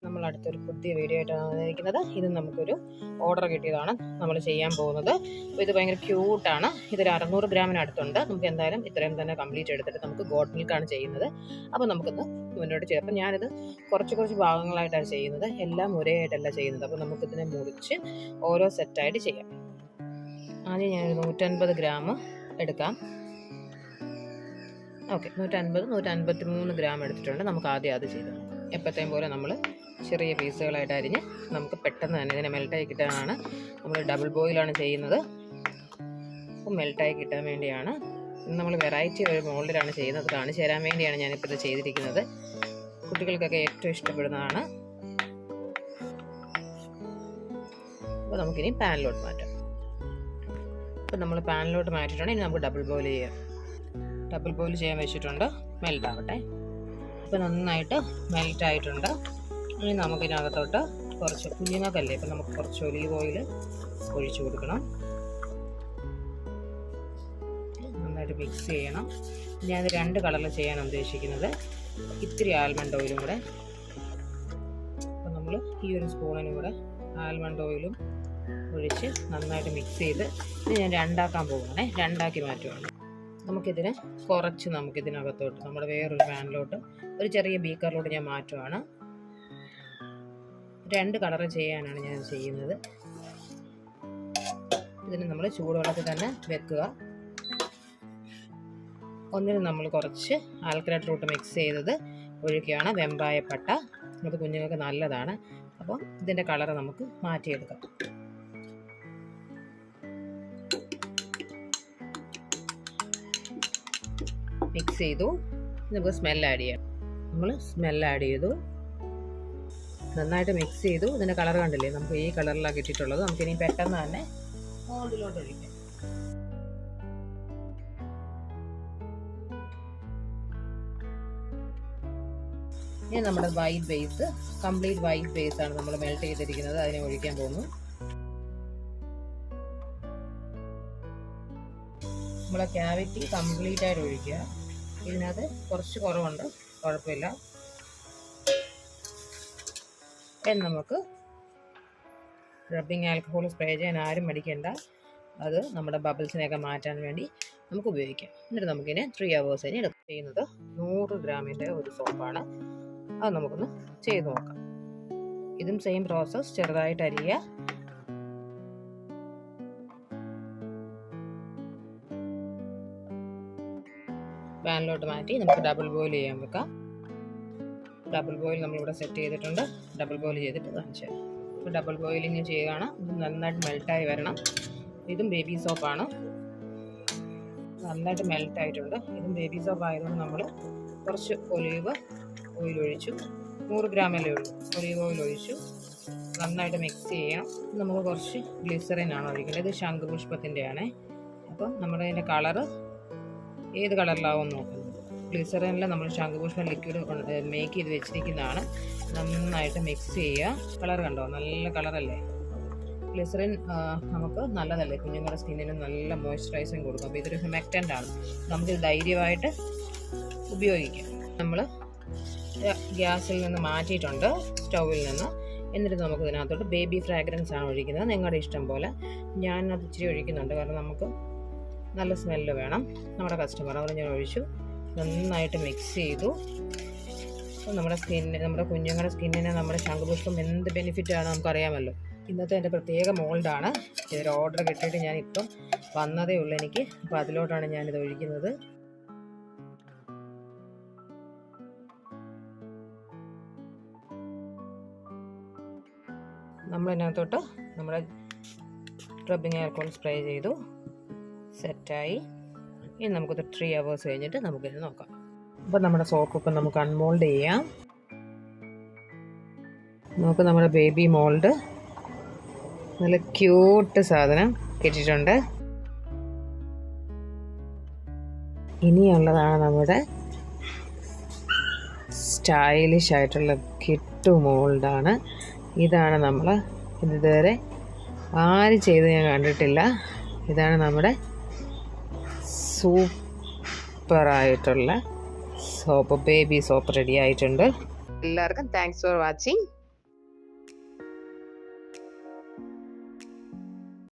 നമ്മൾ അടുത്തൊരു പുതിയ വീഡിയോ ആയിട്ടാണ് വന്നിരിക്കുന്നത്. ഇത് നമുക്കൊരു ഓർഡർ കിട്ടിയതാണ് നമ്മൾ ചെയ്യാൻ പോകുന്നത്. അപ്പോൾ ഇത് ഭയങ്കര ക്യൂട്ടാണ്. ഇതൊരു 600 ഗ്രാമിനടുത്തുണ്ട്. നമുക്ക് എന്തായാലും ഇത്രയും തന്നെ കംപ്ലീറ്റ് എടുത്തിട്ട് നമുക്ക് ഗോട്ട് മിൽക്കാണ് ചെയ്യുന്നത്. അപ്പോൾ നമുക്കിത് മുന്നോട്ട് ചെയ്യാം. അപ്പോൾ ഞാനിത് കുറച്ച് ഭാഗങ്ങളായിട്ടാണ് ചെയ്യുന്നത്, എല്ലാം ഒരേ ആയിട്ടല്ല ചെയ്യുന്നത്. അപ്പോൾ നമുക്കിതിനെ മുറിച്ച് ഓരോ സെറ്റായിട്ട് ചെയ്യാം. ആദ്യം ഞാനൊരു 150 ഗ്രാം എടുക്കാം. ഓക്കെ, 153 ഗ്രാം എടുത്തിട്ടുണ്ട്. നമുക്ക് ആദ്യം അത് ചെയ്ത് നോക്കാം. എപ്പോഴത്തേയും പോലെ നമ്മൾ ചെറിയ പീസുകളായിട്ട് അരിഞ്ഞ് നമുക്ക് പെട്ടെന്ന് തന്നെ ഇതിനെ മെൽട്ടായി കിട്ടാനാണ്. നമ്മൾ ഡബിൾ ബോയിലാണ് ചെയ്യുന്നത്. അപ്പോൾ മെൽട്ടായി കിട്ടാൻ വേണ്ടിയാണ്. നമ്മൾ വെറൈറ്റി ഒരു മോൾഡിലാണ് ചെയ്യുന്നത്. കാണിച്ചു തരാൻ വേണ്ടിയാണ് ഞാനിപ്പോൾ ഇത് ചെയ്തിരിക്കുന്നത്. കുട്ടികൾക്കൊക്കെ ഏറ്റവും ഇഷ്ടപ്പെടുന്നതാണ്. അപ്പോൾ നമുക്കിനി പാനിലോട്ട് മാറ്റാം. അപ്പോൾ നമ്മൾ പാനിലോട്ട് മാറ്റിയിട്ടുണ്ട്. ഇനി നമുക്ക് ഡബിൾ ബോയിൽ ചെയ്യാം. ഡബിൾ ബോയിൽ ചെയ്യാൻ വെച്ചിട്ടുണ്ട്. മെൽറ്റ് ആവട്ടെ. ഇപ്പോൾ നന്നായിട്ട് മെൽറ്റ് ആയിട്ടുണ്ട്. ഇനി നമുക്കിതിനകത്തോട്ട് കുറച്ച് കുഞ്ഞുങ്ങൾക്കല്ലേ, ഇപ്പം നമുക്ക് കുറച്ച് ഒലീവ് ഓയിൽ ഒഴിച്ചു കൊടുക്കണം. നന്നായിട്ട് മിക്സ് ചെയ്യണം. ഞാനത് 2 കളറിൽ ചെയ്യാൻ ഉദ്ദേശിക്കുന്നത്. ഇത്തിരി ആൽമണ്ട് ഓയിലും കൂടെ, അപ്പം നമ്മൾ ഈ ഒരു സ്പൂണിനും കൂടെ ആൽമണ്ട് ഓയിലും ഒഴിച്ച് നന്നായിട്ട് മിക്സ് ചെയ്ത് ഇത് ഞാൻ 2 പോകുകയാണേ. 2 മാറ്റുവാണ്. നമുക്കിതിനെ കുറച്ച് നമുക്കിതിനകത്തോട്ട് നമ്മുടെ വേറൊരു പാനിലോട്ട് ഒരു ചെറിയ ബീക്കറിലോട്ട് ഞാൻ മാറ്റുവാണ്. 2 കളറ് ചെയ്യാനാണ് ഞാൻ ചെയ്യുന്നത്. ഇതിന് നമ്മൾ ചൂടുവെള്ളത്തിൽ തന്നെ വെക്കുക. ഒന്നിന് നമ്മൾ കുറച്ച് ആൽക്കനട്ട് റൂട്ട് മിക്സ് ചെയ്തത് ഒഴിക്കുകയാണ്. വെമ്പായപ്പട്ട, അത് കുഞ്ഞുങ്ങൾക്ക് നല്ലതാണ്. അപ്പം ഇതിൻ്റെ കളറ് നമുക്ക് മാറ്റിയെടുക്കാം. മിക്സ് ചെയ്തു. നമുക്ക് സ്മെല്ല് ആഡ് ചെയ്യാം. നമ്മൾ സ്മെല്ല് ആഡ് ചെയ്തു. നന്നായിട്ട് മിക്സ് ചെയ്തു. ഇതിൻ്റെ കളർ കണ്ടില്ലേ, നമുക്ക് ഈ കളറിലാണ് കിട്ടിയിട്ടുള്ളത്. നമുക്കിനി പെട്ടെന്ന് തന്നെ മോൾഡിലോട്ട് ഒഴിക്കാം. ഇനി നമ്മുടെ white base, complete white base ആണ് നമ്മൾ മെൽറ്റ് ചെയ്തിരിക്കുന്നത്. അതിനെ ഒഴിക്കാൻ പോകുന്നു. നമ്മളെ ക്യാവിറ്റി കംപ്ലീറ്റ് ആയിട്ട് ഒഴിക്കുക. ഇതിനകത്ത് കുറച്ച് കുറവുണ്ട്, കുഴപ്പമില്ല. നമുക്ക് റബ്ബിങ് ആൽക്കഹോൾ സ്പ്രേ ചെയ്യാൻ ആരും മടിക്കേണ്ട. അത് നമ്മുടെ ബബിൾസിനെയൊക്കെ മാറ്റാൻ വേണ്ടി നമുക്ക് ഉപയോഗിക്കാം. എന്നിട്ട് നമുക്കിതിനെ 3 hours എടുക്കും. ചെയ്യുന്നത് 100 ഗ്രാമിൻ്റെ ഒരു സോപ്പാണ്. അത് നമുക്കൊന്ന് ചെയ്ത് നോക്കാം. ഇതും സെയിം പ്രോസസ്സ്. ചെറുതായിട്ട് അരിയുക. പാനിലോട്ട് മാറ്റി നമുക്ക് ഡബിൾ ബോയിൽ ചെയ്യാൻ വെക്കാം. ഡബിൾ ബോയിൽ നമ്മളിവിടെ സെറ്റ് ചെയ്തിട്ടുണ്ട്. ഡബിൾ ബോയിൽ ചെയ്തിട്ട് കാണിച്ചു. ഇപ്പോൾ ഡബിൾ ബോയിലിങ് ചെയ്യുകയാണ്. ഇത് നന്നായിട്ട് മെൽട്ടായി വരണം. ഇതും ബേബി സോപ്പാണ്. നന്നായിട്ട് മെൽട്ടായിട്ടുണ്ട്. ഇതും ബേബി സോപ്പ് ആയതുകൊണ്ട് നമ്മൾ കുറച്ച് ഒലീവ് ഓയിൽ ഒഴിച്ചു. 100 ഗ്രാമല്ലേ ഉള്ളൂ. ഒലീവ് ഓയിൽ ഒഴിച്ചു. നന്നായിട്ട് മിക്സ് ചെയ്യാം. നമുക്ക് കുറച്ച് ഗ്ലിസറിനാണ് ഒഴിക്കുന്നത്. ഇത് ശംഖുപുഷ്പത്തിൻ്റെ ആണേ. അപ്പം നമ്മുടെ അതിൻ്റെ കളറ് ഏത് കളറിലാവും നോക്കുന്നത്. ഗ്ലിസറിനിൽ നമ്മൾ ശംഖുപുഷ്പം ലിക്വിഡ് മേക്ക് ചെയ്ത് വെച്ചിരിക്കുന്നതാണ്. നന്നായിട്ട് മിക്സ് ചെയ്യുക. കളർ കണ്ടോ, നല്ല കളറല്ലേ. ഗ്ലിസറിൻ നമുക്ക് നല്ലതല്ലേ, കുഞ്ഞുങ്ങളുടെ സ്കിന്നിന് നല്ല മോയ്സ്ചറൈസിങ് കൊടുക്കും. അപ്പോൾ ഇതൊരു ഹ്യൂമെക്റ്റൻ്റ് ആണ്. നമുക്കിത് ധൈര്യമായിട്ട് ഉപയോഗിക്കാം. നമ്മൾ ഗ്യാസിൽ നിന്ന് മാറ്റിയിട്ടുണ്ട്, സ്റ്റൗവിൽ നിന്ന്. എന്നിട്ട് നമുക്ക് ഇതിനകത്തോട്ട് ബേബി ഫ്രാഗ്രൻസ് ആണ് ഒഴിക്കുന്നത്. നിങ്ങളുടെ ഇഷ്ടം പോലെ. ഞാനത് ഇച്ചിരി ഒഴിക്കുന്നുണ്ട്, കാരണം നമുക്ക് നല്ല സ്മെല്ല് വേണം നമ്മുടെ കസ്റ്റമർ. അതുകൊണ്ട് ഞാൻ ഒഴിച്ചു. നന്നായിട്ട് മിക്സ് ചെയ്തു. നമ്മുടെ സ്കിന്നിന്, നമ്മുടെ കുഞ്ഞുങ്ങളുടെ സ്കിന്നിന് നമ്മുടെ ശംഖുപുഷ്പം എന്ത് ബെനിഫിറ്റാണ് നമുക്കറിയാമല്ലോ. ഇന്നത്തെ എൻ്റെ പ്രത്യേക മോൾഡാണ്. ഇതൊരു ഓർഡർ കിട്ടിയിട്ട് ഞാനിപ്പം വന്നതേ ഉള്ളൂ എനിക്ക്. അപ്പോൾ അതിലോട്ടാണ് ഞാനിത് ഒഴിക്കുന്നത്. നമ്മളിതിനകത്തോട്ട് നമ്മുടെ റബ്ബിങ് ആൽക്കഹോൾ സ്പ്രേ ചെയ്തു. സെറ്റായി. ഇനി നമുക്കത് 3 hours കഴിഞ്ഞിട്ട് നമുക്കിത് നോക്കാം. അപ്പോൾ നമ്മുടെ സോപ്പ് ഇപ്പം നമുക്ക് അൺമോൾഡ് ചെയ്യാം. നമുക്ക് നമ്മുടെ ബേബി മോൾഡ് നല്ല ക്യൂട്ട് സാധനം കിട്ടിയിട്ടുണ്ട്. ഇനിയുള്ളതാണ് നമ്മുടെ സ്റ്റൈലിഷ് ആയിട്ടുള്ള കിട്ടു മോൾഡാണ്. ഇതാണ് നമ്മൾ ഇതുവരെ ആരും ചെയ്ത് ഞാൻ കണ്ടിട്ടില്ല. ഇതാണ് നമ്മുടെ സൂപ്പറായിട്ടുള്ള സോപ്പ്, ബേബി സോപ്പ് റെഡി ആയിട്ടുണ്ട്. എല്ലാവർക്കും താങ്ക്സ് ഫോർ വാച്ചിങ്.